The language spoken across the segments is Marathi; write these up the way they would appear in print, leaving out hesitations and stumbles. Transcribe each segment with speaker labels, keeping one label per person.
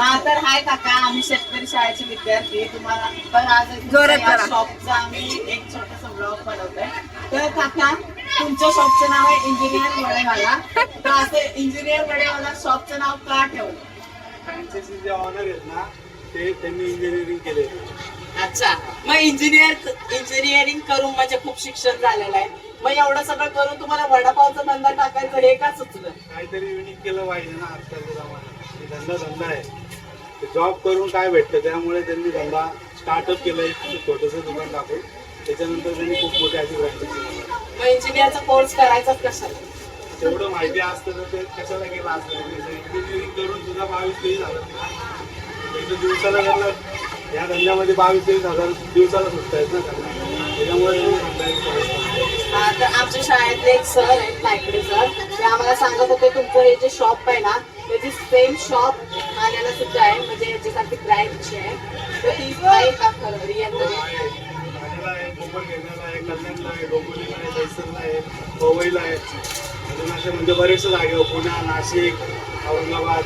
Speaker 1: हा तर हाय काका, आम्ही शेतकरी शाळेचे विद्यार्थी. तुम्हाला पण आज शॉपचा आम्ही एक छोटासा ब्लॉग बनवतोय. तर काका, तुमच्या शॉपचं नाव आहे इंजिनियर वडेवाला. तर असं इंजिनियर वडेवाला शॉपचं नाव का ठेवलं?
Speaker 2: फ्रँचायझी जे ऑनर आहेत ना, ते त्यांनी इंजिनिअरिंग केले.
Speaker 1: अच्छा, मग इंजिनिअरिंग करून म्हणजे खूप शिक्षण झालेलं आहे. मग एवढं सगळं करून तुम्हाला वडापावचा धंदा टाकायचं हे का सुचलं?
Speaker 2: काहीतरी युनिक केलं पाहिजे ना आजकालच्या जमान्यात. धंदा आहे. जॉब करून काय भेटतं, त्यामुळे त्यांनी धंदा स्टार्टअप केलं, एक छोटंसं दुकान टाकून. त्याच्यानंतर त्यांनी खूप मोठी अशी फ्रँचायझी.
Speaker 1: मग इंजिनिअरचा कोर्स करायचा कशाला?
Speaker 2: तेवढं माहिती असतं तर ते कशाला केलं असतं. इंजिनिअरिंग करून सुद्धा 22-23 हजार एकदा दिवसाला झालं. या धंद्यामध्ये 22-23 हजार दिवसाला सुटत आहेत ना त्यांना. त्याच्यामुळे
Speaker 1: तर आमच्या शाळेतले एक सर आहेत, नायकडे सर, ते आम्हाला सांगत होते तुमचं हे जे शॉप आहे ना, त्याची सेम शॉप माझ्याला सुद्धा आहे, म्हणजे याच्यासाठी ब्रँच आहे. तर ती आहे का खरं रिअल मध्ये?
Speaker 2: ठाण्याला आहे, कोपरखेरण्याला आहे, कल्याणला आहे, डोंबिवलीला आहे, दहिसरला आहे, पवईला आहे. अजून असे म्हणजे बरेचसे जागेवर, पुणे, नाशिक, औरंगाबाद,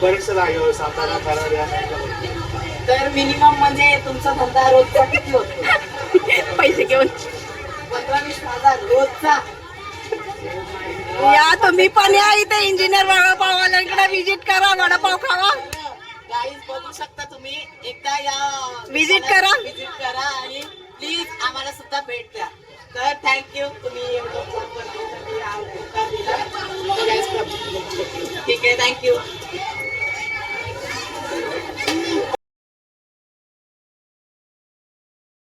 Speaker 2: बरेचसे जागेवर, सातारा, कराड या साईडला.
Speaker 1: तर मिनिमम म्हणजे तुमचा धंदा रोजचा किती होतो?
Speaker 3: पैसे घेऊन
Speaker 1: 15-20 हजार रोजचा.
Speaker 3: या तुम्ही पण या इथे इंजिनियर वडापाववाल्यांकडे विजिट करा, वडापाव खावा.
Speaker 1: गाईज बघू शकता तुम्ही, एकदा या
Speaker 3: Visit करा.
Speaker 1: विजिट करा आणि प्लीज आम्हाला सुद्धा भेट द्या. तर थँक्यू, तुम्ही एवढं फोन करण्यासाठी दिला. ठीक आहे, थँक्यू.